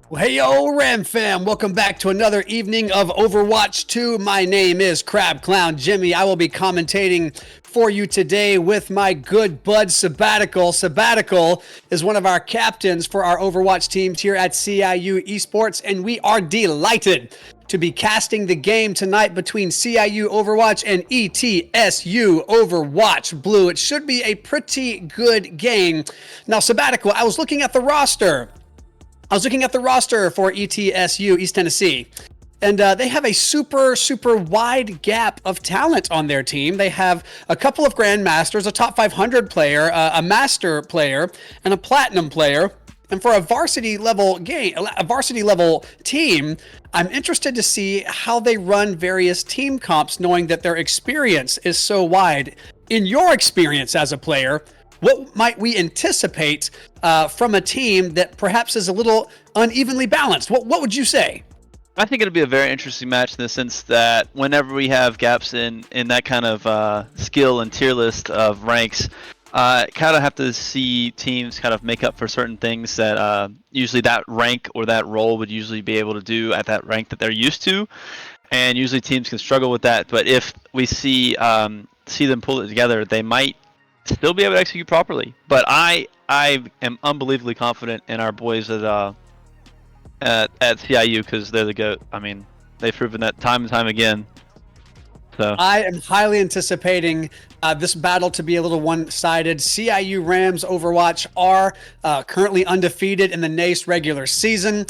Well, hey, yo, Ram fam. Welcome back to another evening of Overwatch 2. My name is Crab Clown Jimmy. I will be commentating for you today with my good bud Sabbatical. Sabbatical is one of our captains for our Overwatch teams here at CIU Esports, and we are delighted to be casting the game tonight between CIU Overwatch and ETSU Overwatch Blue. It should be a pretty good game. Now, Sabbatical, I was looking at the roster for ETSU, East Tennessee, and they have a super wide gap of talent on their team. They have a couple of Grandmasters, a top 500 player, a Master player, and a Platinum player. And for a varsity level team, I'm interested to see how they run various team comps, knowing that their experience is so wide. In your experience as a player, what might we anticipate from a team that perhaps is a little unevenly balanced? What would you say? I think it'll be a very interesting match in the sense that whenever we have gaps in that kind of skill and tier list of ranks, kind of have to see teams kind of make up for certain things that usually that rank or that role would usually be able to do at that rank that they're used to. And usually teams can struggle with that. But if we see them pull it together, they might still be able to execute properly. But I am unbelievably confident in our boys at CIU because they're the GOAT. I mean, they've proven that time and time again. So I am highly anticipating this battle to be a little one-sided. CIU Rams Overwatch are currently undefeated in the NACE regular season.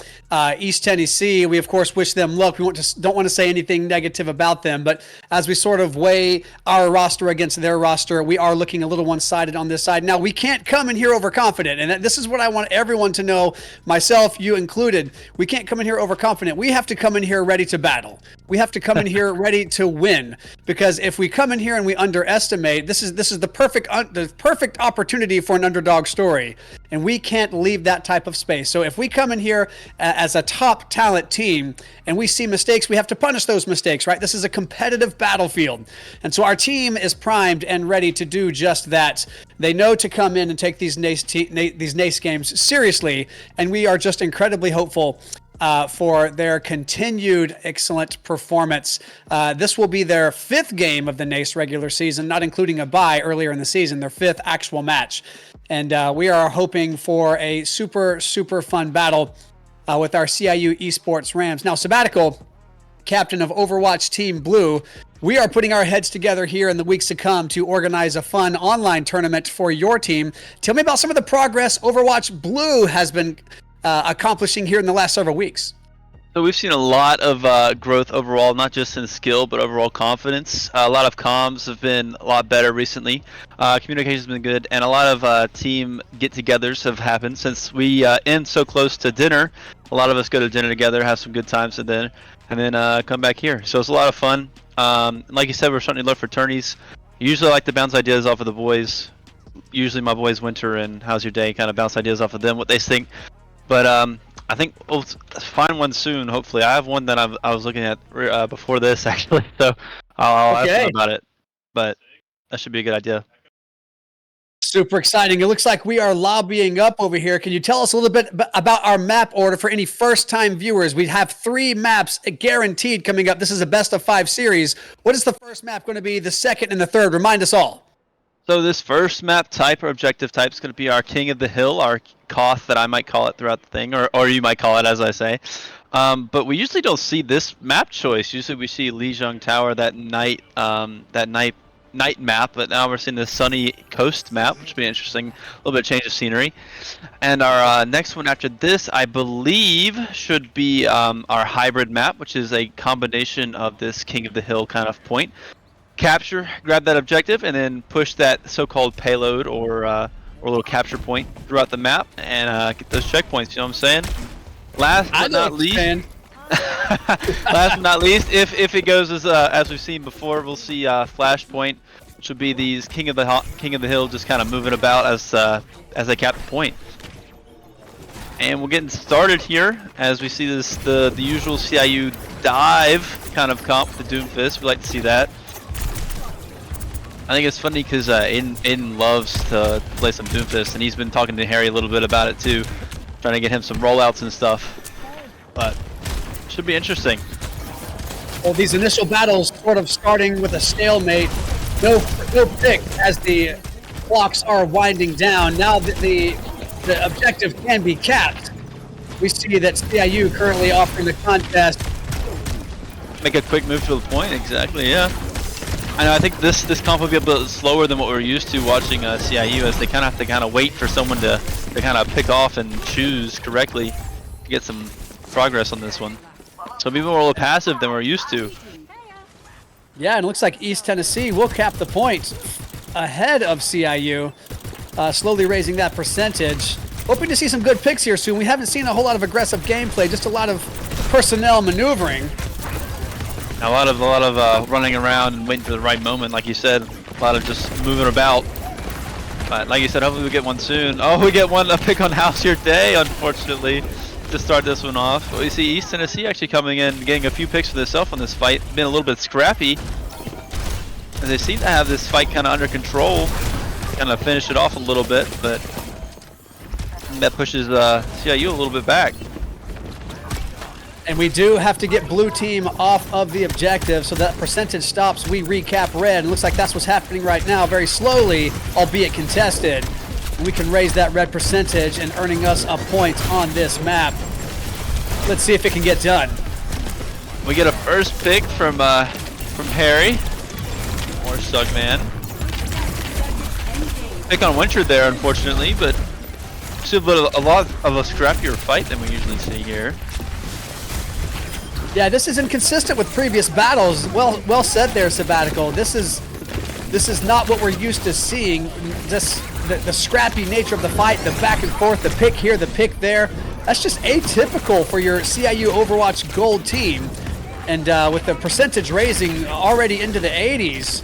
East Tennessee, we of course wish them luck. We don't want to say anything negative about them, but as we sort of weigh our roster against their roster, we are looking a little one-sided on this side. Now, we can't come in here overconfident, and this is what I want everyone to know, myself, you included. We can't come in here overconfident. We have to come in here ready to battle. We have to come in here ready to win, because if we come in here and we underestimate, this is the perfect opportunity for an underdog story, and we can't leave that type of space. So if we come in here as a top talent team and we see mistakes, we have to punish those mistakes, right? This is a competitive battlefield, and so our team is primed and ready to do just that. They know to come in and take these NACE games seriously, and we are just incredibly hopeful for their continued excellent performance. This will be their 5th game of the NACE regular season, not including a bye earlier in the season, their 5th actual match. And we are hoping for a super fun battle with our CIU Esports Rams. Now, Sabbatical, captain of Overwatch Team Blue, we are putting our heads together here in the weeks to come to organize a fun online tournament for your team. Tell me about some of the progress Overwatch Blue has been accomplishing here in the last several weeks. So we've seen a lot of growth overall, not just in skill, but overall confidence. A lot of comms have been a lot better recently. Communication's been good, and a lot of team get-togethers have happened since we end so close to dinner. A lot of us go to dinner together, have some good times at dinner, and then come back here. So it's a lot of fun. Like you said, we're starting to look for tourneys. Usually I like to bounce ideas off of the boys. Usually my boys Winter and How's Your Day kind of bounce ideas off of them, what they think. But I think we'll find one soon, hopefully. I have one that I was looking at before this, actually, so I'll ask them about it. But that should be a good idea. Super exciting. It looks like we are lobbying up over here. Can you tell us a little bit about our map order for any first-time viewers? We have 3 maps guaranteed coming up. This is a best-of-5 series. What is the first map going to be, the second, and the third? Remind us all. So this first map type or objective type is going to be our King of the Hill, our Koth that I might call it throughout the thing, or you might call it, as I say. But we usually don't see this map choice. Usually we see Lijiang Tower, that night map, but now we're seeing the sunny coast map, which will be interesting. A little bit of change of scenery. And our next one after this, I believe, should be our hybrid map, which is a combination of this King of the Hill kind of point. Capture, grab that objective, and then push that so-called payload or little capture point throughout the map and get those checkpoints. You know what I'm saying? Last but not least, if it goes as we've seen before, we'll see Flashpoint, which will be these King of the Hill just kind of moving about as they cap the point. And we're getting started here as we see this the usual CIU dive kind of comp with the Doomfist. We like to see that. I think it's funny because Aiden loves to play some Doomfist, and he's been talking to Harry a little bit about it too, trying to get him some rollouts and stuff. but should be interesting. Well, these initial battles sort of starting with a stalemate. No pick as the clocks are winding down. Now that the objective can be capped, we see that CIU currently offering the contest. Make a quick move to the point, exactly, yeah. I know, I think this comp will be a bit slower than what we're used to watching CIU, as they kind of have to wait for someone to kind of pick off and choose correctly to get some progress on this one. So maybe more passive than we're used to. Yeah, and it looks like East Tennessee will cap the point ahead of CIU, slowly raising that percentage. Hoping to see some good picks here soon. We haven't seen a whole lot of aggressive gameplay, just a lot of personnel maneuvering. A lot of running around and waiting for the right moment, like you said. A lot of just moving about. But like you said, hopefully we get one soon. Oh, we get one, a pick on House Here Day, unfortunately, to start this one off. But we see East Tennessee actually coming in, getting a few picks for themselves on this fight. Been a little bit scrappy, and they seem to have this fight kind of under control. Kind of finish it off a little bit, but that pushes CIU a little bit back. And we do have to get blue team off of the objective, so that percentage stops. We recap red, and looks like that's what's happening right now, very slowly, albeit contested. And we can raise that red percentage and earning us a point on this map. Let's see if it can get done. We get a first pick from Harry or Sugman. Pick on Winter there, unfortunately, but it's a lot of a scrappier fight than we usually see here. Yeah, this is inconsistent with previous battles. Well said there, Sabbatical. This is not what we're used to seeing. Just the scrappy nature of the fight, the back and forth, the pick here, the pick there. That's just atypical for your CIU Overwatch Gold team. And with the percentage raising already into the 80s,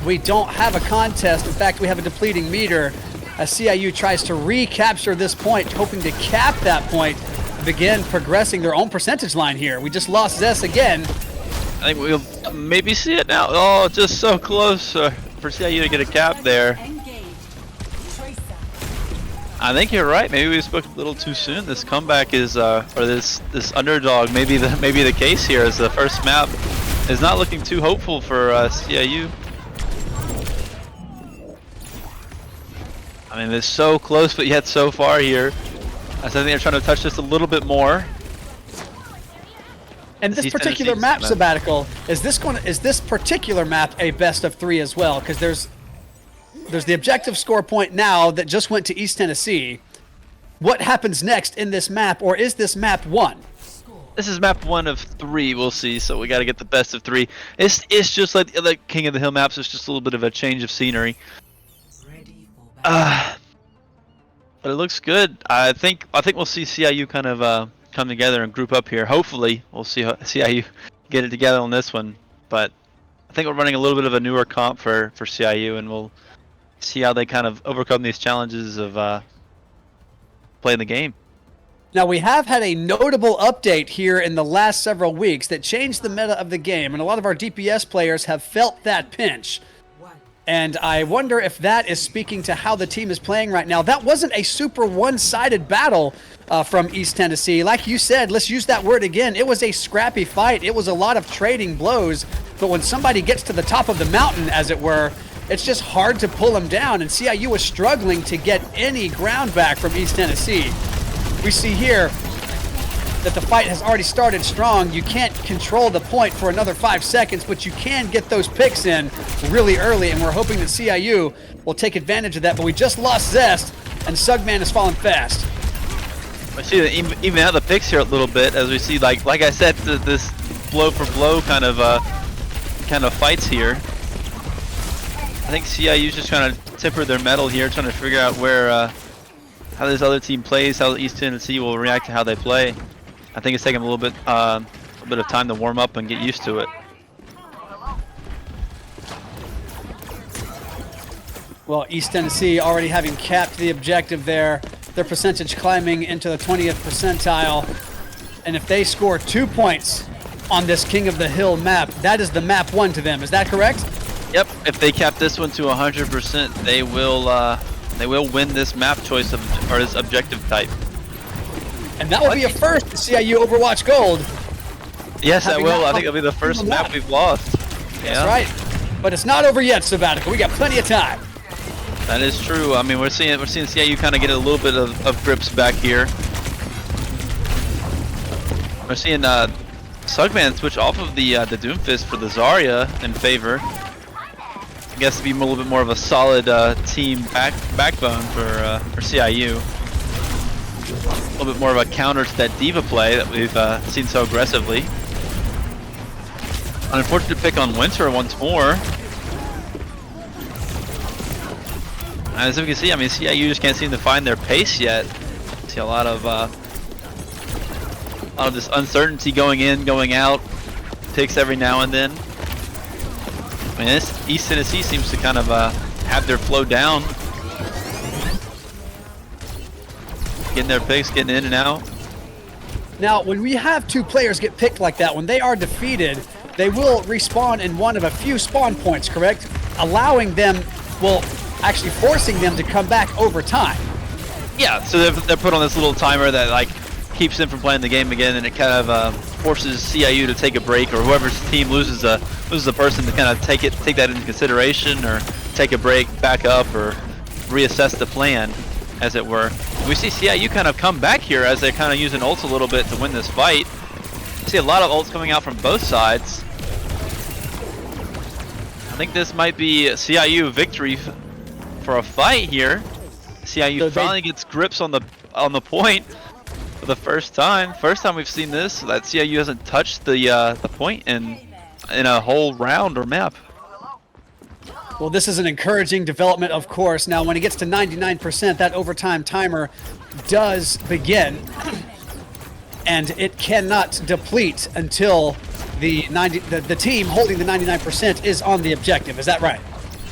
we don't have a contest. In fact, we have a depleting meter as CIU tries to recapture this point, hoping to cap that point, begin progressing their own percentage line here. We just lost Zess again. I think we'll maybe see it now. Oh, just so close for CIU to get a cap there. I think you're right. Maybe we spoke a little too soon. This comeback is, or this underdog, maybe the case here, as the first map is not looking too hopeful for CIU. I mean, it's so close, but yet so far here. I think they're trying to touch this a little bit more. And this particular map, Sabbatical, is this particular map a best of 3 as well? Because there's the objective score point now that just went to East Tennessee. What happens next in this map, or is this map 1? This is map 1 of 3, we'll see, so we got to get the best of 3. It's just like the other King of the Hill maps, it's just a little bit of a change of scenery. But it looks good. I think we'll see CIU kind of come together and group up here. Hopefully, we'll see CIU get it together on this one. But I think we're running a little bit of a newer comp for CIU, and we'll see how they kind of overcome these challenges of playing the game. Now, we have had a notable update here in the last several weeks that changed the meta of the game, and a lot of our DPS players have felt that pinch. And I wonder if that is speaking to how the team is playing right now. That wasn't a super one-sided battle from East Tennessee. Like you said, let's use that word again. It was a scrappy fight. It was a lot of trading blows. But when somebody gets to the top of the mountain, as it were, it's just hard to pull them down. And CIU was struggling to get any ground back from East Tennessee. We see here that the fight has already started strong. You can't control the point for another 5 seconds, but you can get those picks in really early, and we're hoping that CIU will take advantage of that. But we just lost Zest, and Sugman has fallen fast. I see that even out the picks here a little bit, as we see, like I said, this blow for blow kind of fights here. I think CIU's just trying to temper their mettle here, trying to figure out where how this other team plays, how East Tennessee will react to how they play. I think it's taking a little bit of time to warm up and get used to it. Well, East Tennessee already having capped the objective there. Their percentage climbing into the 20th percentile. And if they score 2 points on this King of the Hill map, that is the map 1 to them. Is that correct? Yep. If they cap this one to 100%, they will win this map choice or this objective type. And that will be a first to CIU Overwatch Gold. Yes, that Having will. that I think it'll be the first map we've lost. That's right. But it's not over yet, Sabbatical. We got plenty of time. That is true. I mean, we're seeing CIU kind of get a little bit of grips back here. We're seeing Sugman switch off of the Doomfist for the Zarya in favor. I guess to be a little bit more of a solid team backbone for CIU. A little bit more of a counter to that D.Va play that we've seen so aggressively. An unfortunate pick on Winter once more. As we can see, I mean, CIU just can't seem to find their pace yet. See a lot of this uncertainty going in, going out. Picks every now and then. I mean, this East Tennessee seems to kind of have their flow down. Getting their picks, getting in and out. Now, when we have two players get picked like that, when they are defeated, they will respawn in one of a few spawn points, correct? Allowing them, well, actually forcing them to come back over time. Yeah, so they're put on this little timer that like keeps them from playing the game again, and it kind of forces CIU to take a break, or whoever's team loses a person to kind of take that into consideration, or take a break, back up, or reassess the plan, as it were. We see CIU kind of come back here as they're kind of using ults a little bit to win this fight. We see a lot of ults coming out from both sides. I think this might be CIU victory for a fight here. CIU so finally gets grips on the point for the first time. First time we've seen this, that CIU hasn't touched the point in a whole round or map. Well, this is an encouraging development, of course. Now, when it gets to 99%, that overtime timer does begin, and it cannot deplete until the team holding the 99% is on the objective. Is that right?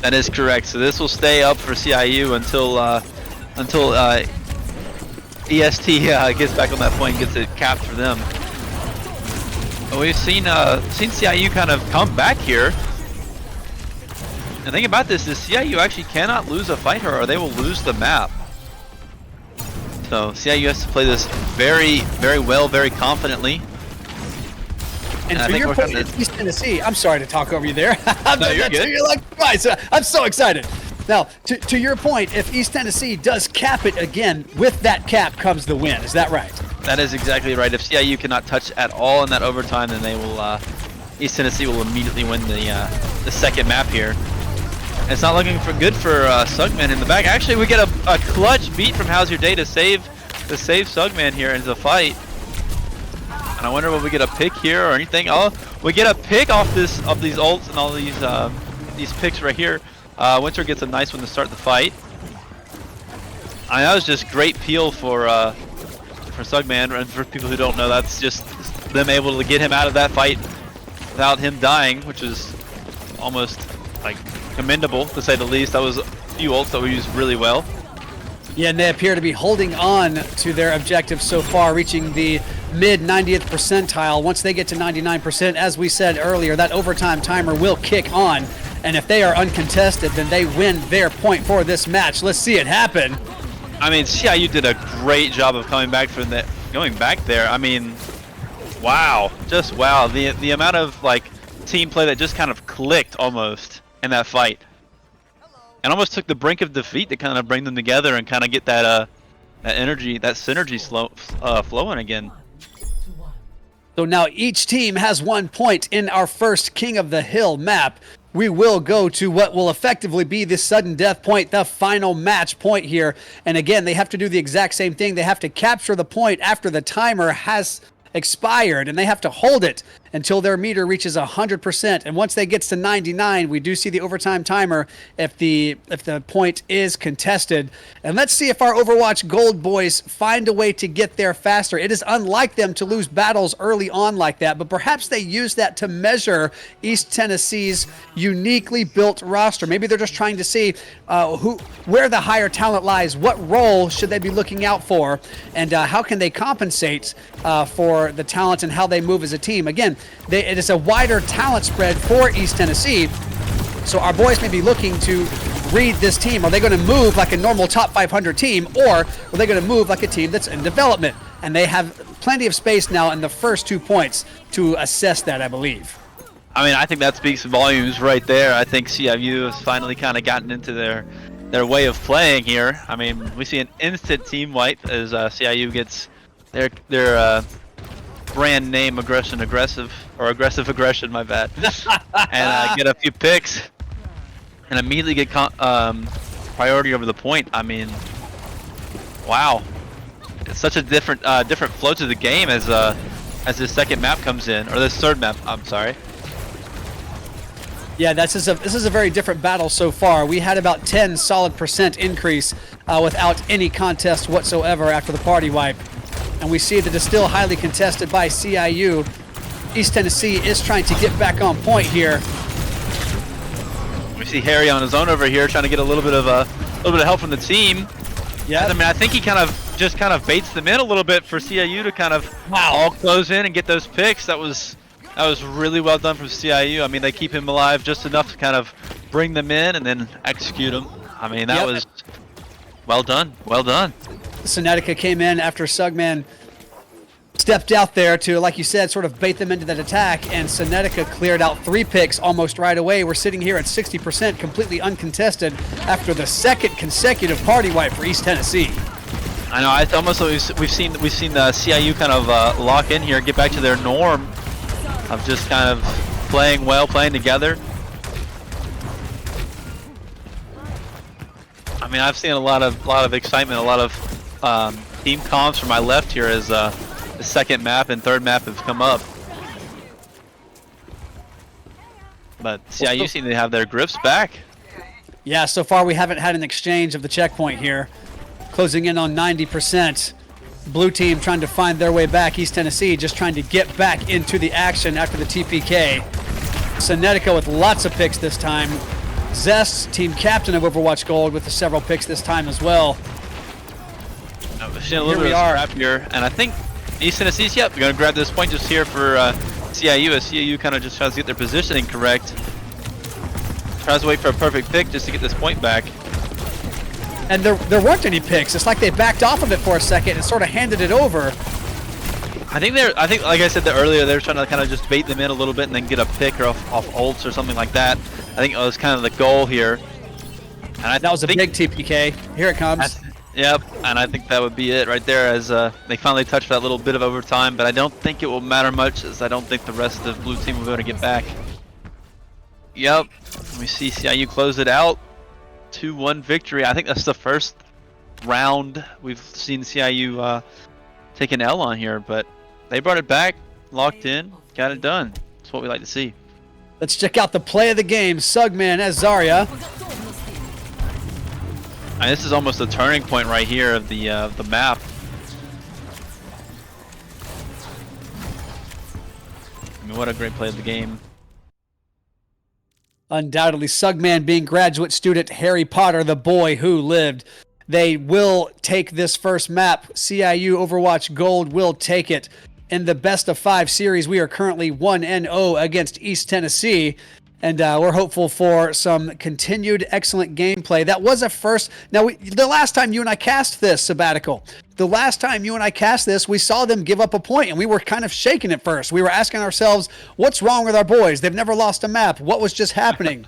That is correct. So this will stay up for CIU until EST gets back on that point and gets it capped for them. But we've seen CIU kind of come back here. The thing about this is CIU actually cannot lose a fight here, or they will lose the map. So CIU has to play this very, very well, very confidently. And to your point, it's East Tennessee. I'm sorry to talk over you there. No, you're good. You're like, right, so I'm so excited. Now, to your point, if East Tennessee does cap it again, with that cap comes the win. Is that right? That is exactly right. If CIU cannot touch at all in that overtime, then they will. East Tennessee will immediately win the second map here. It's not looking good for Sugman in the back. Actually, we get a clutch beat from How's Your Day to save Sugman here into the fight. And I wonder will we get a pick here or anything. Oh, we get a pick off these ults and all these picks right here. Winter gets a nice one to start the fight. That was just great peel for Sugman, and for people who don't know, that's just them able to get him out of that fight without him dying, which is almost like commendable to say the least. That was a few ults that we used really well. Yeah, and they appear to be holding on to their objective so far, reaching the mid 90th percentile. Once they get to 99%, as we said earlier, that overtime timer will kick on. And if they are uncontested, then they win their point for this match. Let's see it happen. I mean, CIU did a great job of coming back from that, going back there. I mean, wow, just wow. The amount of like team play that just kind of clicked almost in that fight, and almost took the brink of defeat to kind of bring them together and kind of get that energy, that synergy flowing again. So now each team has 1 point in our first King of the Hill map. We will go to what will effectively be the sudden death point, the final match point here. And again, they have to do the exact same thing. They have to capture the point after the timer has expired, and they have to hold it until their meter reaches 100%. And once they get to 99, we do see the overtime timer if the point is contested. And let's see if our Overwatch Gold boys find a way to get there faster. It is unlike them to lose battles early on like that, but perhaps they use that to measure East Tennessee's uniquely built roster. Maybe they're just trying to see where the higher talent lies, what role should they be looking out for, and how can they compensate for the talent and how they move as a team. Again, it is a wider talent spread for East Tennessee, so our boys may be looking to read this team. Are they going to move like a normal top 500 team, or are they going to move like a team that's in development? and they have plenty of space now in the first 2 points to assess that, I believe. I mean, I think that speaks volumes right there. I think CIU has finally kind of gotten into their way of playing here. I mean, we see an instant team wipe as CIU gets their brand name aggressive, my bad, and get a few picks and immediately get priority over the point. I mean, wow, it's such a different flow to the game as this second map comes in, or this third map. I'm sorry. Yeah, this is a very different battle so far. We had about 10 solid % increase without any contest whatsoever after the party wipe. And we see that it's still highly contested by CIU. East Tennessee is trying to get back on point here. We see Harry on his own over here trying to get a little bit of help from the team. Yeah, I mean, I think he kind of baits them in a little bit for CIU to kind of all close in and get those picks. That was really well done from CIU. I mean, they keep him alive just enough to kind of bring them in and then execute them. I mean, that was well done. Well done. Senetica came in after Sugman stepped out there to, like you said, sort of bait them into that attack, and Senetica cleared out 3 picks almost right away. We're sitting here at 60%, completely uncontested after the second consecutive party wipe for East Tennessee. I know. It's almost like we've seen the CIU kind of lock in here, get back to their norm of just kind of playing well, playing together. I mean, I've seen a lot of excitement, a lot of team comms from my left here as the second map and third map have come up. But CIU seem to have their grips back. Yeah, so far we haven't had an exchange of the checkpoint here. Closing in on 90%. Blue team trying to find their way back. East Tennessee just trying to get back into the action after the TPK. Senetica with lots of picks this time. Zest, team captain of Overwatch Gold, with the several picks this time as well. We've seen a little bit of scrap here, and I think East Tennessee's, going to grab this point just here for CIU, as CIU kind of just tries to get their positioning correct. Tries to wait for a perfect pick just to get this point back. And there weren't any picks. It's like they backed off of it for a second and sort of handed it over. I think, like I said earlier, they're trying to kind of just bait them in a little bit and then get a pick or off ults or something like that. I think it was kind of the goal here. And that was a big TPK. Here it comes. Yep, and I think that would be it right there as they finally touched that little bit of overtime, but I don't think it will matter much as I don't think the rest of the blue team will be able to get back. Yep, we see CIU close it out. 2-1 victory. I think that's the first round we've seen CIU take an L on here, but they brought it back, locked in, got it done. That's what we like to see. Let's check out the play of the game. Sugman as Zarya. And this is almost a turning point right here of the map. I mean, what a great play of the game. Undoubtedly, Sugman being graduate student Harry Potter, the boy who lived. They will take this first map. CIU Overwatch Gold will take it. In the best of 5 series, we are currently 1-0 against East Tennessee. And we're hopeful for some continued excellent gameplay. That was a first. Now, the last time you and I cast this, Sabbatical, we saw them give up a point, and we were kind of shaken at first. We were asking ourselves, what's wrong with our boys? They've never lost a map. What was just happening?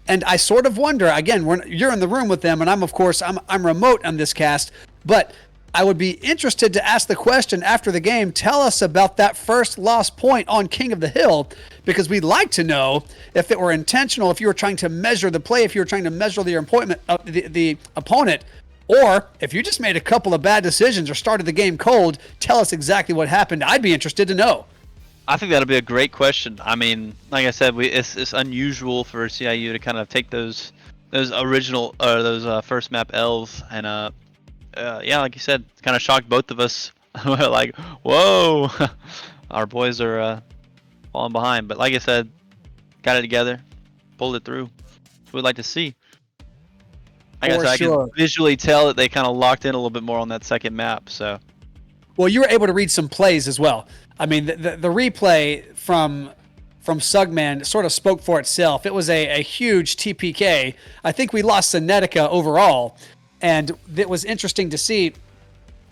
And I sort of wonder, again, you're in the room with them, and I'm remote on this cast, but I would be interested to ask the question after the game, tell us about that first lost point on King of the Hill, because we'd like to know if it were intentional, if you were trying to measure the play, if you were trying to measure the opponent, or if you just made a couple of bad decisions or started the game cold. Tell us exactly what happened. I'd be interested to know. I think that'll be a great question. I mean, like I said, it's unusual for CIU to kind of take those first map L's and yeah, like you said, kind of shocked both of us. We're like, whoa, our boys are falling behind. But like I said, got it together, pulled it through. That's what we'd like to see. I can visually tell that they kind of locked in a little bit more on that second map. So, well, you were able to read some plays as well. I mean, the replay from Sugman sort of spoke for itself. It was a huge TPK. I think we lost Senetica overall. And it was interesting to see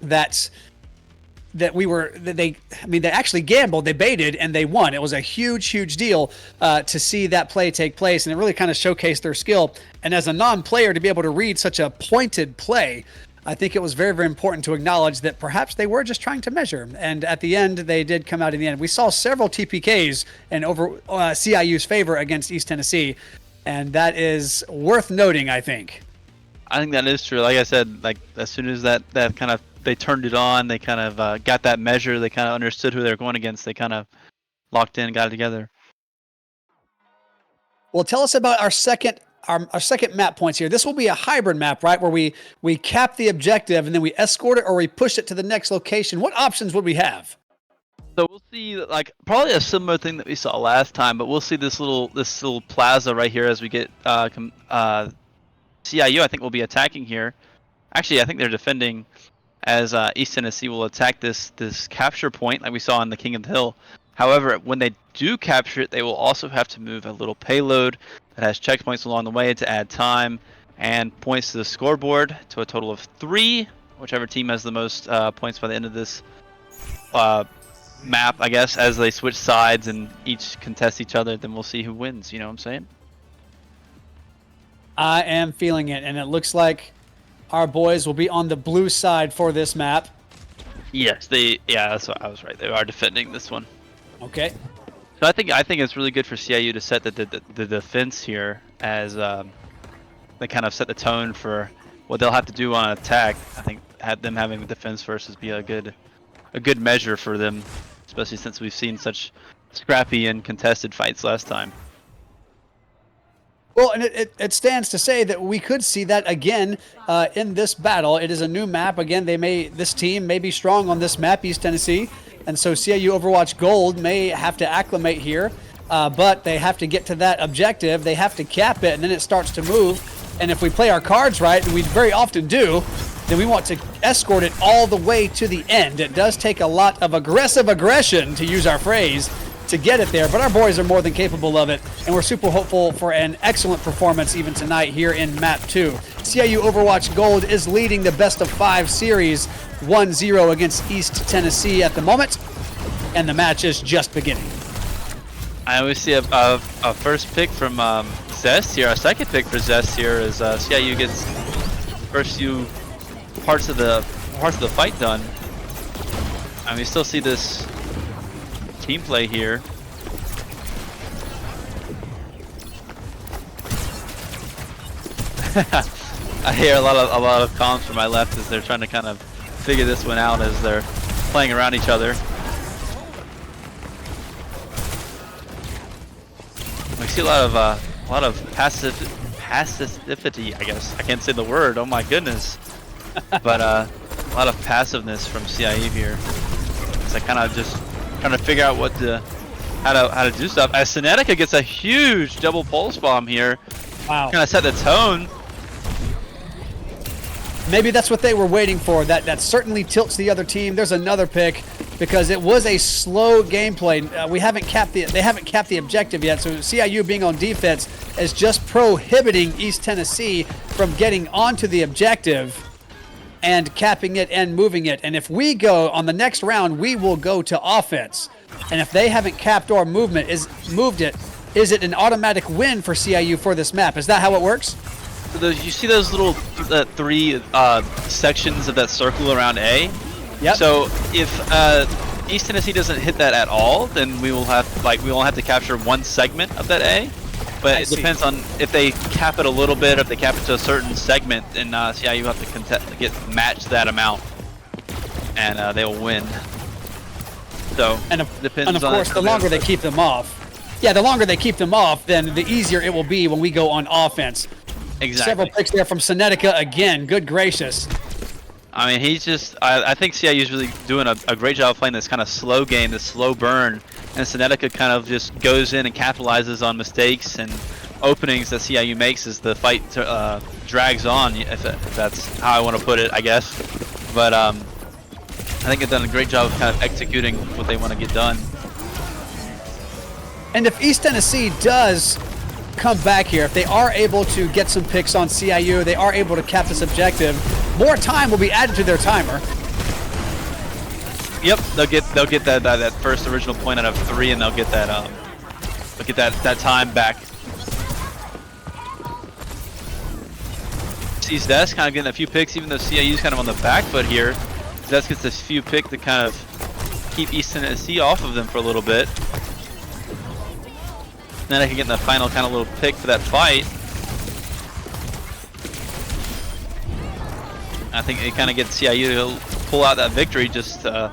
that they actually gambled, they baited, and they won. It was a huge deal to see that play take place, and it really kind of showcased their skill. And as a non-player, to be able to read such a pointed play, I think it was very important to acknowledge that perhaps they were just trying to measure. And at the end, they did come out in the end. We saw several TPKs in over CIU's favor against East Tennessee, and that is worth noting, I think. I think that is true. Like I said, like as soon as that kind of they turned it on, they kind of got that measure. They kind of understood who they were going against. They kind of locked in, got it together. Well, tell us about our second map points here. This will be a hybrid map, right? Where we cap the objective and then we escort it or we push it to the next location. What options would we have? So we'll see like probably a similar thing that we saw last time, but we'll see this little plaza right here as we get CIU. I think will be attacking here. Actually, I think they're defending as East Tennessee will attack this capture point like we saw on the King of the Hill. However, when they do capture it, they will also have to move a little payload that has checkpoints along the way to add time and points to the scoreboard to a total of 3. Whichever team has the most points by the end of this map, I guess, as they switch sides and each contest each other, then we'll see who wins. You know what I'm saying? I am feeling it, and it looks like our boys will be on the blue side for this map. Yes, that's what I was right. They are defending this one. Okay. So I think it's really good for CIU to set the defense here as they kind of set the tone for what they'll have to do on attack. I think them having the defense versus be a good measure for them, especially since we've seen such scrappy and contested fights last time. Well, and it stands to say that we could see that again in this battle. It is a new map. Again, this team may be strong on this map, East Tennessee, and so CIU Overwatch Gold may have to acclimate here, but they have to get to that objective. They have to cap it, and then it starts to move. And if we play our cards right, and we very often do, then we want to escort it all the way to the end. It does take a lot of aggressive aggression, to use our phrase, to get it there, but our boys are more than capable of it, and we're super hopeful for an excellent performance even tonight here in Map 2. CIU Overwatch Gold is leading the best of 5 series 1-0 against East Tennessee at the moment, and the match is just beginning. I always see a first pick from Zest here. A second pick for Zest here as CIU gets the first few parts of the fight done. And we still see this team play here. I hear a lot of comms from my left as they're trying to kind of figure this one out as they're playing around each other. We see a lot of passivity, I guess. I can't say the word. Oh my goodness. But a lot of passiveness from CIU here. So I kind of just trying to figure out how to do stuff. As Senetica gets a huge double pulse bomb here. Wow. Kind of set the tone. Maybe that's what they were waiting for. That certainly tilts the other team. There's another pick because it was a slow gameplay. They haven't capped the objective yet. So CIU being on defense is just prohibiting East Tennessee from getting onto the objective and capping it and moving it. And if we go on the next round, we will go to offense. And if they haven't capped or moved it, is it an automatic win for CIU for this map? Is that how it works? So you see those little 3 sections of that circle around A? Yep. So if East Tennessee doesn't hit that at all, then we won't have to capture one segment of that A. But it depends on if they cap it a little bit, if they cap it to a certain segment, then CIU have to match that amount, and they will win. So depends. And of course, the longer they keep them off, the longer they keep them off, then the easier it will be when we go on offense. Exactly. Several picks there from Senetica again. Good gracious. I mean, he's just. I think CIU is really doing a great job of playing this kind of slow game, this slow burn. And Senetica kind of just goes in and capitalizes on mistakes and openings that CIU makes as the fight drags on, if that's how I want to put it, I guess. But I think they've done a great job of kind of executing what they want to get done. And if East Tennessee does come back here, if they are able to get some picks on CIU, they are able to cap this objective, more time will be added to their timer. Yep, they'll get that first original point out of 3, and they'll get that that time back. See Zest kind of getting a few picks, even though CIU's kind of on the back foot here. Zest gets a few picks to kind of keep East Tennessee off of them for a little bit. Then I can get in the final kind of little pick for that fight. I think it kind of gets CIU to pull out that victory. Just a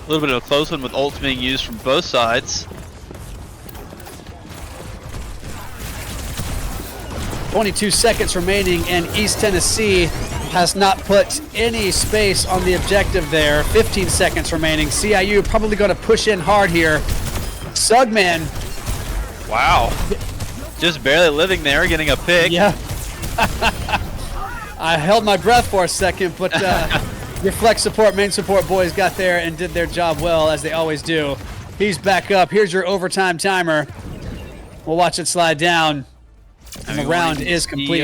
little bit of a close one with ults being used from both sides. 22 seconds remaining, and East Tennessee has not put any space on the objective there. 15 seconds remaining. CIU probably going to push in hard here. Sugman. Wow. Just barely living there, getting a pick. Yeah. I held my breath for a second, but your flex support, main support boys got there and did their job well, as they always do. He's back up. Here's your overtime timer. We'll watch it slide down. And the round is complete.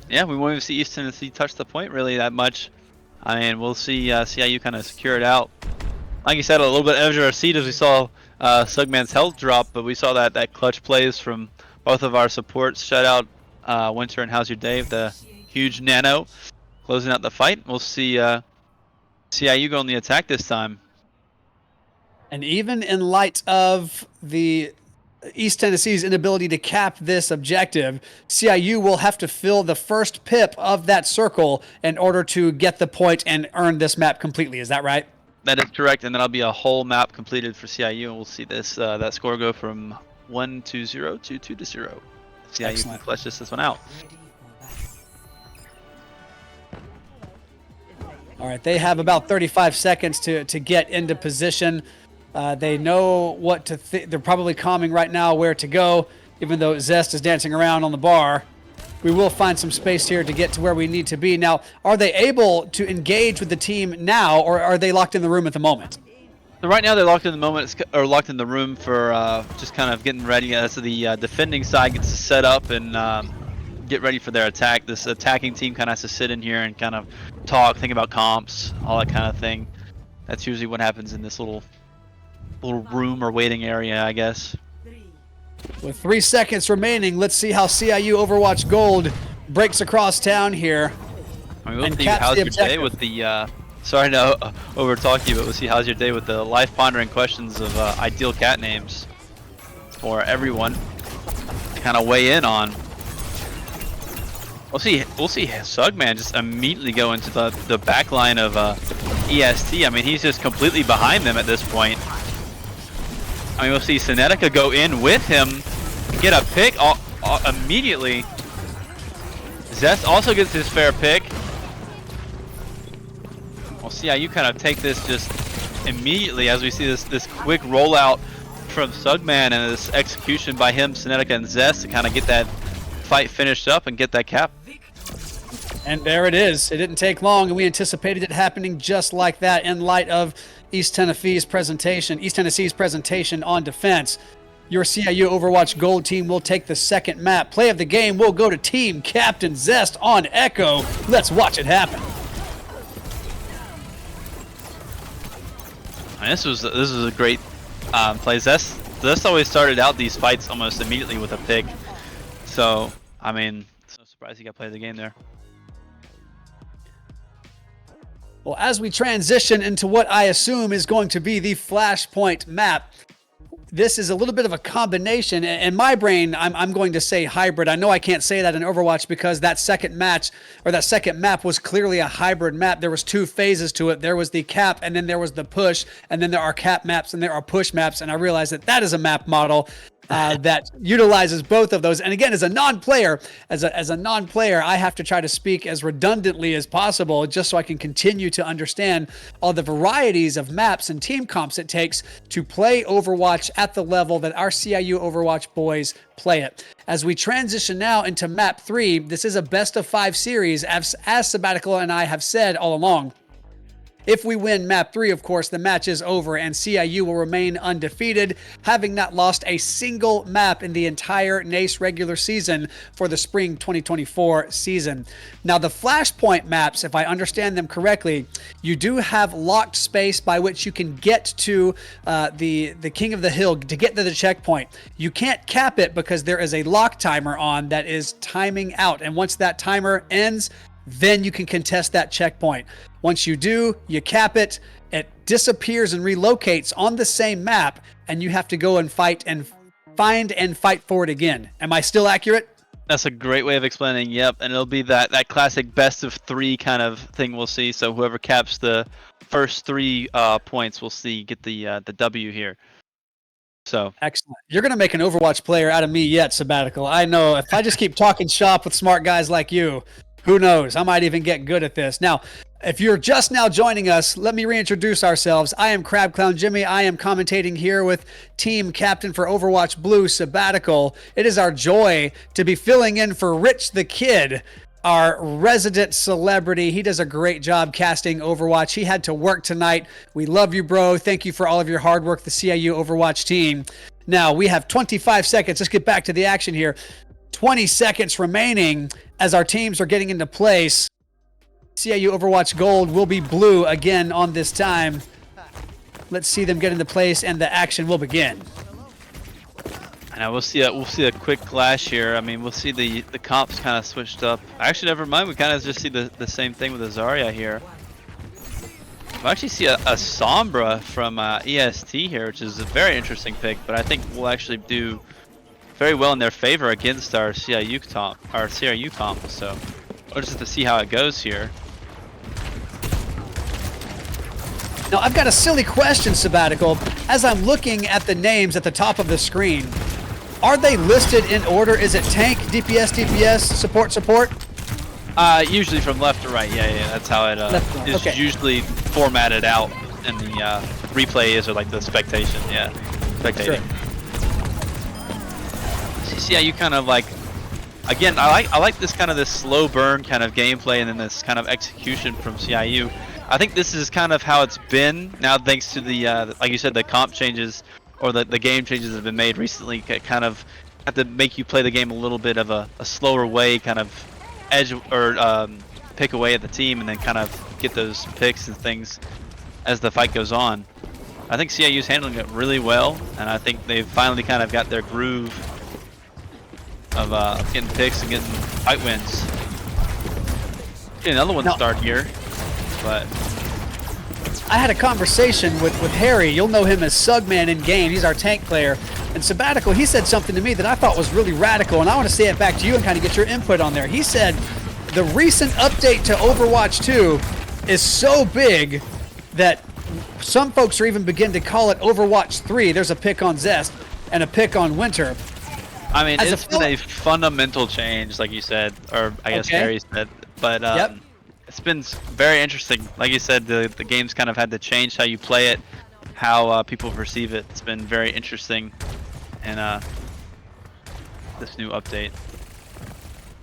Yeah, we won't even see East Tennessee touch the point really that much. I mean, we'll see CIU kind of secure it out. Like you said, a little bit edge of our seat as we saw Sugman's health drop, but we saw that clutch plays from both of our supports. Shout out Winter and How's Your Day with the huge nano closing out the fight. We'll see CIU go on the attack this time. And even in light of the East Tennessee's inability to cap this objective, CIU will have to fill the first pip of that circle in order to get the point and earn this map completely. Is that right? That is correct, and then that'll be a whole map completed for CIU, and we'll see this that score go from 1-0 to 2-0. CIU can clutch this one out. All right, they have about 35 seconds to get into position. They know what to think. They're probably calming right now where to go, even though Zest is dancing around on the bar. We will find some space here to get to where we need to be. Now, are they able to engage with the team now, or are they locked in the room at the moment? So right now they're locked in the moment, or locked in the room for just kind of getting ready as the defending side gets set up and get ready for their attack. This attacking team kind of has to sit in here and kind of talk, think about comps, all that kind of thing. That's usually what happens in this little room or waiting area, I guess. With 3 seconds remaining, let's see how CIU Overwatch Gold breaks across town here. I mean, we'll see how's your day with the sorry to overtalk you, but we'll see how's your day with the life pondering questions of ideal cat names for everyone to kind of weigh in on. We'll see Sugman just immediately go into the back line of EST. I mean, he's just completely behind them at this point. I mean, we'll see Senetica go in with him, get a pick immediately. Zest also gets his fair pick. We'll see how you kind of take this just immediately as we see this quick rollout from Sugman and this execution by him, Senetica, and Zest to kind of get that fight finished up and get that cap. And there it is. It didn't take long, and we anticipated it happening just like that in light of East Tennessee's presentation on defense. Your CIU Overwatch Gold team will take the second map. Play of the game will go to Team Captain Zest on Echo. Let's watch it happen. And this was a great play. Zest always started out these fights almost immediately with a pick. So, I mean, it's no surprise he got play of the game there. Well, as we transition into what I assume is going to be the Flashpoint map, this is a little bit of a combination. In my brain, I'm going to say hybrid. I know I can't say that in Overwatch because that second match, or that second map, was clearly a hybrid map. There was 2 phases to it. There was the cap, and then there was the push, and then there are cap maps, and there are push maps, and I realized that is a map model that utilizes both of those. And again, as a non-player, I have to try to speak as redundantly as possible just so I can continue to understand all the varieties of maps and team comps it takes to play Overwatch at the level that our CIU Overwatch boys play it. As we transition now into map 3, this is a best of 5 series, as Sabbatical and I have said all along. If we win map 3, of course, the match is over and CIU will remain undefeated, having not lost a single map in the entire NACE regular season for the spring 2024 season. Now, the Flashpoint maps, if I understand them correctly, you do have locked space by which you can get to the King of the Hill, to get to the checkpoint. You can't cap it because there is a lock timer on that is timing out. And once that timer ends, then you can contest that checkpoint. Once you do, you cap it, it disappears and relocates on the same map, and you have to go and fight and find and fight for it again. Am I still accurate? That's a great way of explaining. Yep, and it'll be that classic best of 3 kind of thing we'll see. So whoever caps the first 3 points will see get the W here. So excellent. You're going to make an Overwatch player out of me yet, Sabbatical. I know if I just keep talking shop with smart guys like you, who knows? I might even get good at this. Now, if you're just now joining us, let me reintroduce ourselves. I am Crab Clown Jimmy. I am commentating here with team captain for Overwatch Blue, Sabbatical. It is our joy to be filling in for Rich the Kid, our resident celebrity. He does a great job casting Overwatch. He had to work tonight. We love you, bro. Thank you for all of your hard work, the CIU Overwatch team. Now, we have 25 seconds. Let's get back to the action here. 20 seconds remaining as our teams are getting into place. CIU Overwatch Gold will be blue again on this time. Let's see them get into place and the action will begin. And we'll see a quick clash here. I mean, we'll see the comps kind of switched up. Actually, never mind. We kind of just see the same thing with the Zarya here. We'll actually see a Sombra from EST here, which is a very interesting pick, but I think we'll actually do very well in their favor against our CIU comp. So we'll just have to see how it goes here. Now, I've got a silly question, Sabbatical. As I'm looking at the names at the top of the screen, are they listed in order? Is it tank, DPS, support? Usually from left to right. Yeah. That's how it is usually formatted out in the replays or like the spectation. Yeah, spectating. Sure. CIU kind of like, again, I like this kind of this slow burn kind of gameplay and then this kind of execution from CIU. I think this is kind of how it's been now, thanks to the like you said, the comp changes or the game changes that have been made recently. Kind of have to make you play the game a little bit of a slower way, kind of edge or pick away at the team, and then kind of get those picks and things as the fight goes on. I think CIU's handling it really well, and I think they've finally kind of got their groove of getting picks and getting fight wins. Get another one start here, but I had a conversation with Harry. You'll know him as Sugman in game. He's our tank player. And Sabbatical, he said something to me that I thought was really radical, and I want to say it back to you and kind of get your input on there. He said the recent update to Overwatch 2 is so big that some folks are even beginning to call it Overwatch 3. There's a pick on Zest and a pick on Winter. I mean, it's been a fundamental change, like you said, or I guess Harry said, but it's been very interesting. Like you said, the game's kind of had to change how you play it, how people perceive it. It's been very interesting in this new update.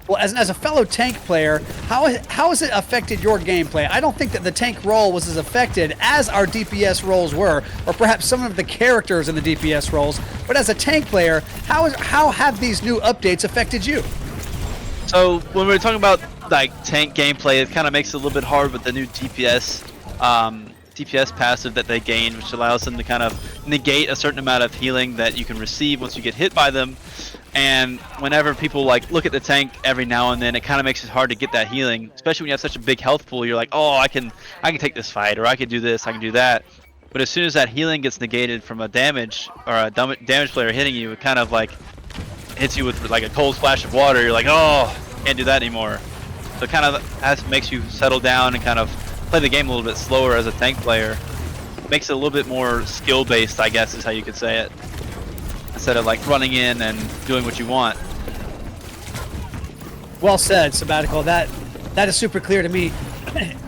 Well, as a fellow tank player, how has it affected your gameplay? I don't think that the tank role was as affected as our DPS roles were, or perhaps some of the characters in the DPS roles. But as a tank player, how have these new updates affected you? So when we're talking about like tank gameplay, it kind of makes it a little bit hard with the new DPS passive that they gained, which allows them to kind of negate a certain amount of healing that you can receive once you get hit by them. And whenever people like look at the tank every now and then, it kind of makes it hard to get that healing, especially when you have such a big health pool. You're like, oh, I can take this fight, or I can do this, I can do that. But as soon as that healing gets negated from a damage or a damage player hitting you, it kind of like hits you with like a cold splash of water. You're like, oh, can't do that anymore. So it kind of makes you settle down and kind of play the game a little bit slower as a tank player. Makes it a little bit more skill based, I guess is how you could say it, instead of like running in and doing what you want. Well said, Sabbatical. That is super clear to me.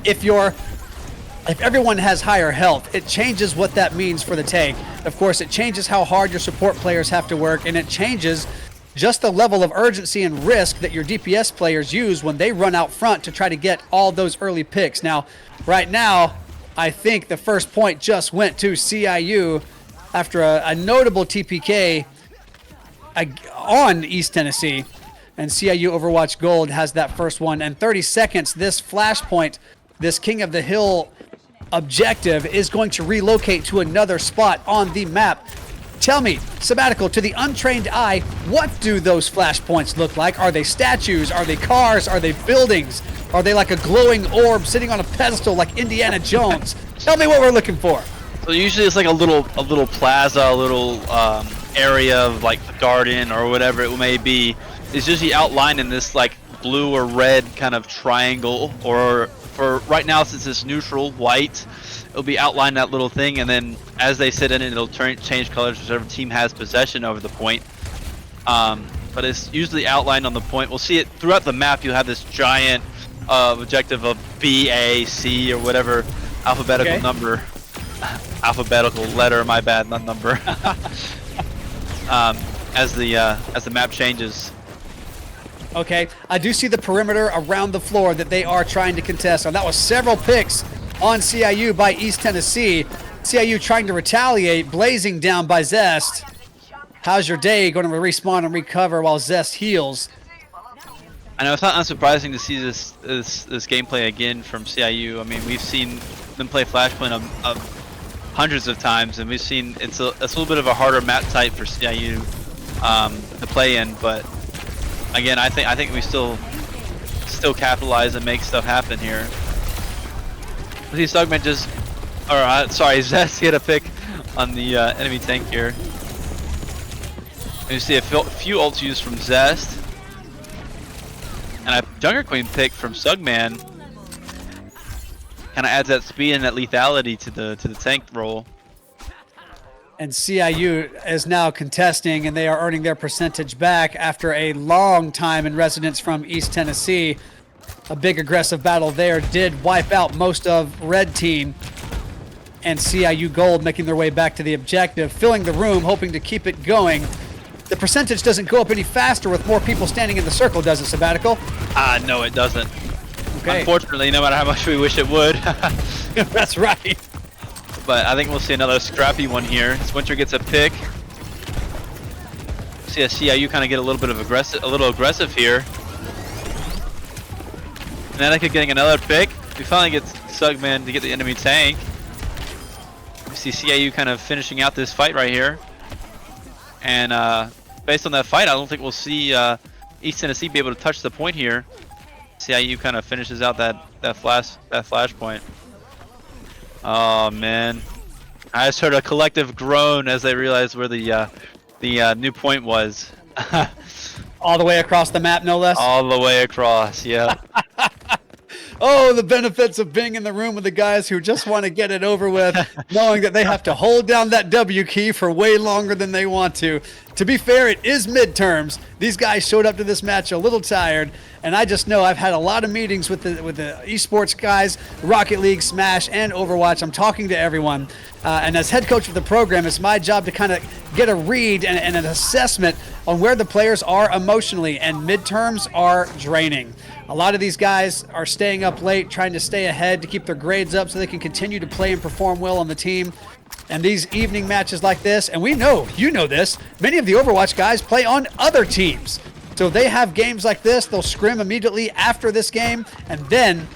If everyone has higher health, it changes what that means for the tank. Of course, it changes how hard your support players have to work, and it changes just the level of urgency and risk that your DPS players use when they run out front to try to get all those early picks. Now, right now, I think the first point just went to CIU after a notable TPK on East Tennessee. And CIU Overwatch Gold has that first one. And 30 seconds, this flashpoint, this King of the Hill objective is going to relocate to another spot on the map. Tell me, Sabbatical, to the untrained eye, what do those flashpoints look like? Are they statues? Are they cars? Are they buildings? Are they like a glowing orb sitting on a pedestal like Indiana Jones? Tell me what we're looking for. So usually it's like a little plaza, a little area of like the garden or whatever it may be. It's usually outlined in this like blue or red kind of triangle, or for right now since it's neutral white, it'll be outlined that little thing, and then as they sit in it, it'll change colors whichever team has possession over the point. But it's usually outlined on the point. We'll see it throughout the map. You'll have this giant objective of B, A, C, or whatever alphabetical number, alphabetical letter. My bad, not number. As the map changes. Okay, I do see the perimeter around the floor that they are trying to contest. And that was several picks on CIU by East Tennessee. CIU trying to retaliate, blazing down by Zest. How's your day? Going to respawn and recover while Zest heals. I know it's not unsurprising to see this gameplay again from CIU. I mean, we've seen them play Flashpoint hundreds of times, and we've seen it's a little bit of a harder map type for CIU to play in. But again, I think we still capitalize and make stuff happen here. See Stugman just, sorry, Zest get a pick on the enemy tank here. And you see a few ults used from Zest, and a Junker Queen pick from Sugman. Kind of adds that speed and that lethality to the tank role. And CIU is now contesting, and they are earning their percentage back after a long time in residence from East Tennessee. A big aggressive battle there did wipe out most of Red Team, and CIU Gold making their way back to the objective, filling the room, hoping to keep it going. The percentage doesn't go up any faster with more people standing in the circle, does it, Sabbatical? No, it doesn't. Okay. Unfortunately, no matter how much we wish it would. That's right. But I think we'll see another scrappy one here. Winter gets a pick. See a CIU kind of get a little bit of aggressive here. Connecticut getting another pick. We finally get Sugman to get the enemy tank. We see CIU kind of finishing out this fight right here. And based on that fight, I don't think we'll see East Tennessee be able to touch the point here. CIU kind of finishes out that flash point. Oh man, I just heard a collective groan as they realized where the new point was. All the way across the map, no less? All the way across, yeah. Oh, the benefits of being in the room with the guys who just want to get it over with, knowing that they have to hold down that W key for way longer than they want to. To be fair, it is midterms. These guys showed up to this match a little tired, and I just know I've had a lot of meetings with the esports guys, Rocket League, Smash, and Overwatch. I'm talking to everyone. And as head coach of the program, it's my job to kind of get a read and an assessment on where the players are emotionally, and midterms are draining. A lot of these guys are staying up late, trying to stay ahead to keep their grades up so they can continue to play and perform well on the team. And these evening matches like this, and we know, you know this, many of the Overwatch guys play on other teams. So they have games like this, they'll scrim immediately after this game, and then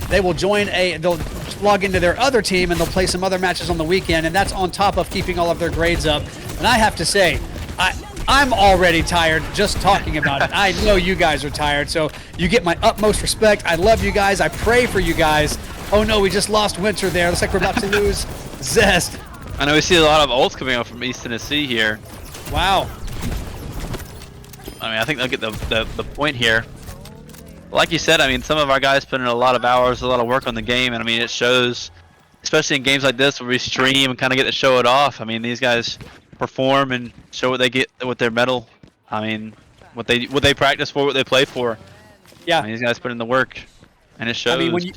they will they'll log into their other team and they'll play some other matches on the weekend, and that's on top of keeping all of their grades up. And I have to say, I'm already tired just talking about it. I know you guys are tired, so you get my utmost respect. I love you guys. I pray for you guys. Oh no, we just lost Winter there. Looks like we're about to lose Zest. I know we see a lot of ults coming up from East Tennessee here. Wow. I mean, I think they'll get the point here. Like you said, I mean, some of our guys put in a lot of hours, a lot of work on the game, and I mean, it shows, especially in games like this where we stream and kind of get to show it off. I mean, these guys perform and show what they get with their medal. I mean, what they practice for, what they play for. Yeah. I mean, these guys put in the work, and it shows. I mean, when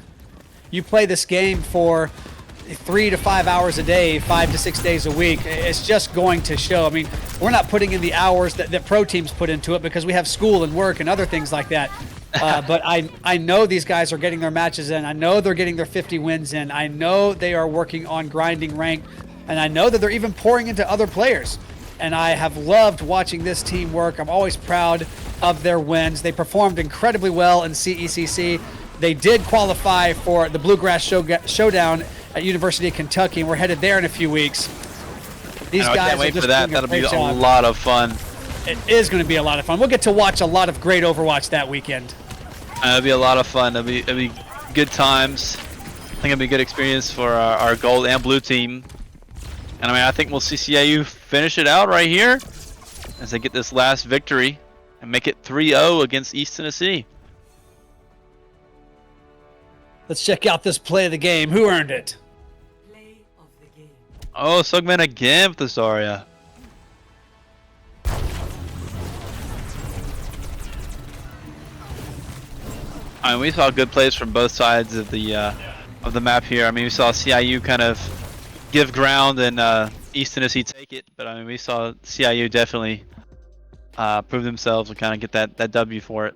you play this game for 3 to 5 hours a day, 5 to 6 days a week, it's just going to show. I mean, we're not putting in the hours that pro teams put into it because we have school and work and other things like that. But I know these guys are getting their matches in. I know they're getting their 50 wins in. I know they are working on grinding rank, and I know that they're even pouring into other players. And I have loved watching this team work. I'm always proud of their wins. They performed incredibly well in CECC. They did qualify for the Bluegrass Showdown at University of Kentucky, and we're headed there in a few weeks. These guys can't wait are just for that. doing a That'll be great a job. lot of fun. It is going to be a lot of fun. We'll get to watch a lot of great Overwatch that weekend. It'll be a lot of fun. It'll be good times. I think it'll be a good experience for our gold and blue team. And I mean, I think we'll see CIU finish it out right here as they get this last victory and make it 3-0 against East Tennessee. Let's check out this play of the game. Who earned it? Play of the game. Oh, Sugman again with the Zarya. I mean, we saw good plays from both sides of the map here. I mean, we saw CIU kind of give ground and East Tennessee take it, but I mean, we saw CIU definitely prove themselves and kind of get that W for it.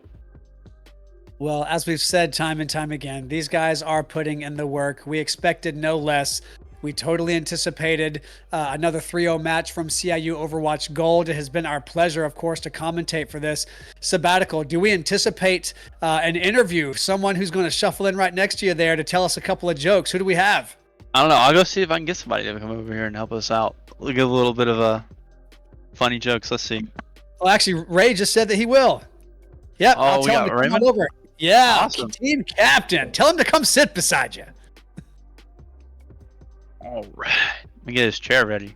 Well, as we've said time and time again, these guys are putting in the work. We expected no less. We totally anticipated another 3-0 match from CIU Overwatch Gold. It has been our pleasure, of course, to commentate for this sabbatical. Do we anticipate an interview, someone who's going to shuffle in right next to you there to tell us a couple of jokes? Who do we have? I don't know. I'll go see if I can get somebody to come over here and help us out. We'll give a little bit of funny jokes. Let's see. Well, actually, Ray just said that he will. Yep, Oh, I'll we tell him got to come Raymond? on over. Yeah, Awesome. team captain. Tell him to come sit beside you. All right. Let me get his chair ready.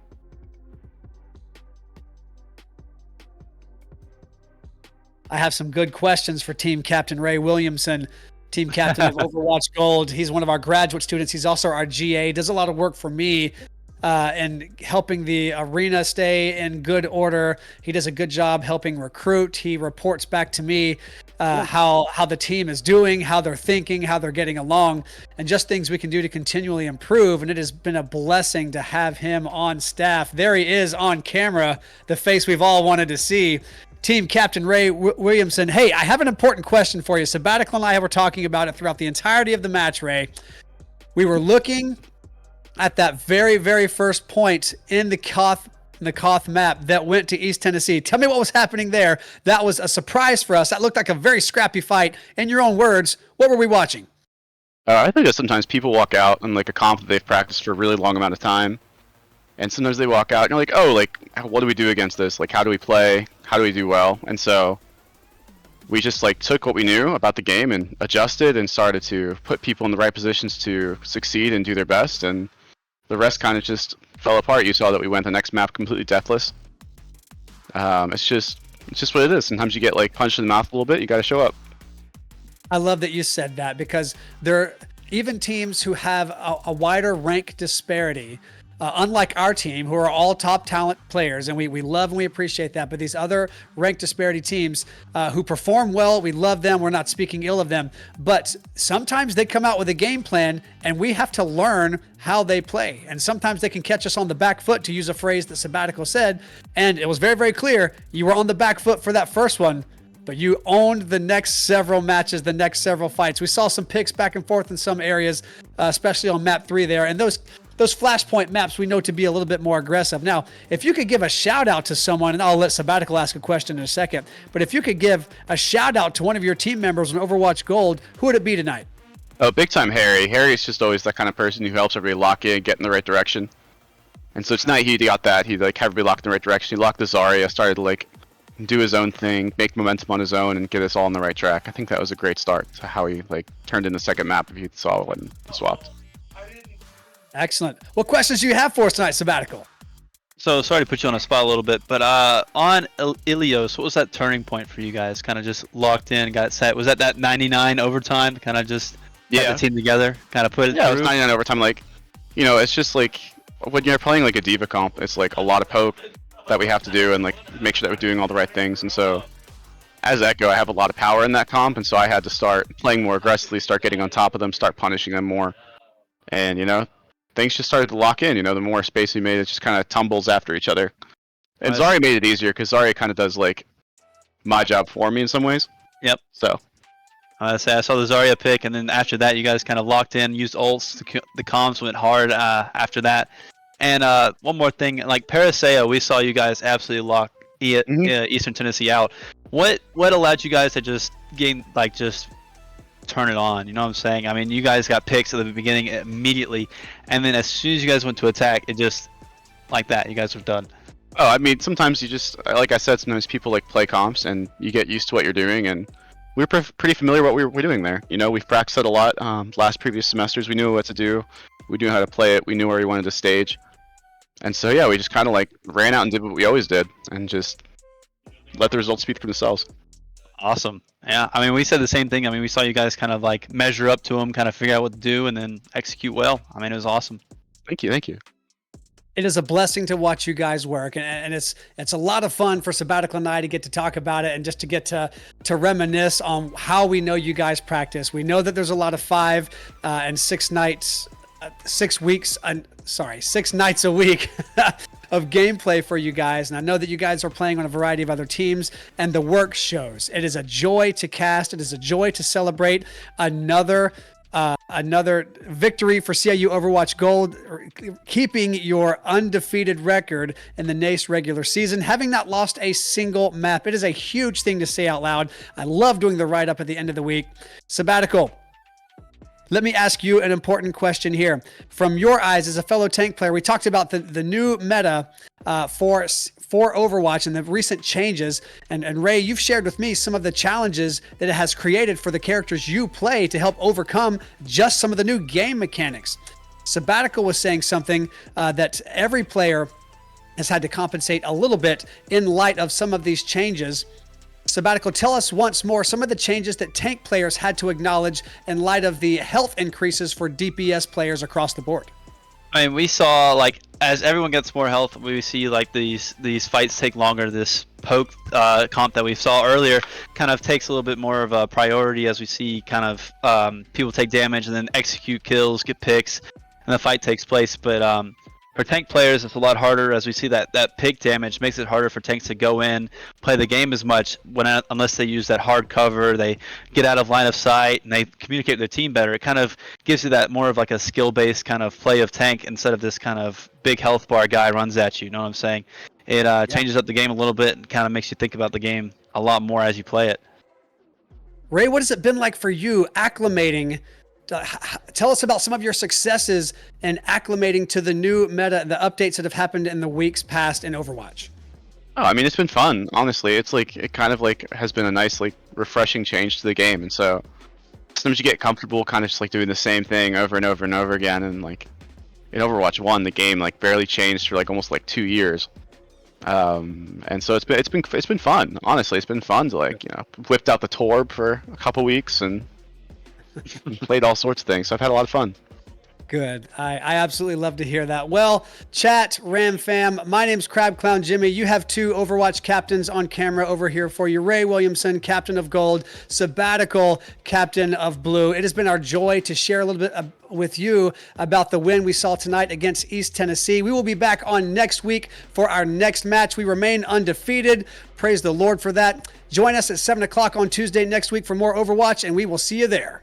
I have some good questions for team captain Ray Williamson, team captain of Overwatch Gold. He's one of our graduate students. He's also our GA, does a lot of work for me and helping the arena stay in good order. He does a good job helping recruit. He reports back to me how the team is doing, how they're thinking, how they're getting along, and just things we can do to continually improve. And it has been a blessing to have him on staff. There he is on camera, the face we've all wanted to see. Team Captain Ray Williamson. Hey, I have an important question for you. Sabbatical and I were talking about it throughout the entirety of the match, Ray. We were looking at that very, very first point in the Koth map that went to East Tennessee. Tell me what was happening there. That was a surprise for us. That looked like a very scrappy fight. In your own words, what were we watching? I think that sometimes people walk out on like a comp that they've practiced for a really long amount of time, and sometimes they walk out and you're like, oh, like what do we do against this? Like how do we play? How do we do well? And so we just like took what we knew about the game and adjusted and started to put people in the right positions to succeed and do their best, and the rest kind of just fell apart. You saw that we went the next map completely deathless. It's just what it is. Sometimes you get like punched in the mouth a little bit. You got to show up. I love that you said that, because there even teams who have a wider rank disparity, unlike our team, who are all top talent players, and we love and we appreciate that. But these other rank disparity teams who perform well, we love them. We're not speaking ill of them. But sometimes they come out with a game plan, and we have to learn how they play. And sometimes they can catch us on the back foot, to use a phrase that Sabbatical said. And it was very, very clear. You were on the back foot for that first one, but you owned the next several matches, the next several fights. We saw some picks back and forth in some areas, especially on map 3 there. And those flashpoint maps we know to be a little bit more aggressive. Now, if you could give a shout out to someone, and I'll let Sabbatical ask a question in a second, but if you could give a shout out to one of your team members in Overwatch Gold, who would it be tonight? Oh, big time Harry. Harry is just always that kind of person who helps everybody lock in, get in the right direction. And so tonight he got that. He like had everybody locked in the right direction. He locked the Zarya, started to like do his own thing, make momentum on his own, and get us all on the right track. I think that was a great start to how he like turned in the second map if you saw when he swapped. Excellent. What questions do you have for us tonight, Sabbatical? So sorry to put you on a spot a little bit, but on Ilios, what was that turning point for you guys? Kind of just locked in, got set. Was that 99 overtime? Kind of just got the team together, kind of put it Yeah, it through? was 99 overtime. Like, you know, it's just like when you're playing like a diva comp, it's like a lot of poke that we have to do and like make sure that we're doing all the right things. And so as Echo, I have a lot of power in that comp, and so I had to start playing more aggressively, start getting on top of them, start punishing them more. And, you know, things just started to lock in. You know, the more space we made, it just kind of tumbles after each other. And Right. Zarya made it easier because Zarya kind of does like my job for me in some ways. Yep. So I say I saw the Zarya pick, and then after that, you guys kind of locked in, used ults. The comms went hard after that. And one more thing, like Paraseo, we saw you guys absolutely lock Eastern Tennessee out. What allowed you guys to just turn it on? You know what I'm saying? I mean, you guys got picks at the beginning immediately, and then as soon as you guys went to attack, it just like that, you guys were done. Oh, I mean, sometimes you just, like I said, sometimes people like play comps and you get used to what you're doing, and we're pretty familiar what we're doing there. You know, we've practiced it a lot. Previous semesters, we knew what to do. We knew how to play it. We knew where we wanted to stage. And so, yeah, we just kind of like ran out and did what we always did and just let the results speak for themselves. Awesome. Yeah, I mean, we said the same thing. I mean, we saw you guys kind of like measure up to them, kind of figure out what to do, and then execute well. I mean, it was awesome. Thank you. It is a blessing to watch you guys work, and it's a lot of fun for Sabbatical and I to get to talk about it and just to get to reminisce on how we know you guys practice. We know that there's a lot of 5 and 6 nights, 6 weeks, 6 nights a week of gameplay for you guys, and I know that you guys are playing on a variety of other teams, and the work shows. It is a joy to cast. It is a joy to celebrate another victory for CIU Overwatch Gold, keeping your undefeated record in the NACE regular season, having not lost a single map. It is a huge thing to say out loud. I love doing the write-up at the end of the week. Sabbatical, let me ask you an important question here. From your eyes as a fellow tank player, we talked about the new meta for Overwatch and the recent changes. And Ray, you've shared with me some of the challenges that it has created for the characters you play to help overcome just some of the new game mechanics. Sabbatical was saying something that every player has had to compensate a little bit in light of some of these changes. Sabbatical, tell us once more some of the changes that tank players had to acknowledge in light of the health increases for DPS players across the board. I mean, we saw like as everyone gets more health, we see like these fights take longer. This poke comp that we saw earlier kind of takes a little bit more of a priority as we see kind of people take damage and then execute kills, get picks, and the fight takes place. But for tank players, it's a lot harder as we see that pick damage makes it harder for tanks to go in, play the game as much unless they use that hard cover, they get out of line of sight, and they communicate with their team better. It kind of gives you that more of like a skill-based kind of play of tank instead of this kind of big health bar guy runs at you. You know what I'm saying? It changes up the game a little bit and kind of makes you think about the game a lot more as you play it. Ray, what has it been like for you acclimating? Tell us about some of your successes in acclimating to the new meta, the updates that have happened in the weeks past in Overwatch. Oh, I mean, it's been fun, honestly. It's like, it kind of like has been a nice, like, refreshing change to the game. And so sometimes you get comfortable kind of just like doing the same thing over and over and over again. And like in Overwatch 1, the game like barely changed for like almost like 2 years. And so it's been fun. Honestly, it's been fun to like, you know, whipped out the Torb for a couple weeks and played all sorts of things. So I've had a lot of fun. Good. I absolutely love to hear that. Well, chat, Ram fam, my name's Crab Clown Jimmy. You have 2 Overwatch captains on camera over here for you. Ray Williamson, Captain of Gold, Sabbatical, Captain of Blue. It has been our joy to share a little bit with you about the win we saw tonight against East Tennessee. We will be back on next week for our next match. We remain undefeated. Praise the Lord for that. Join us at 7 o'clock on Tuesday next week for more Overwatch, and we will see you there.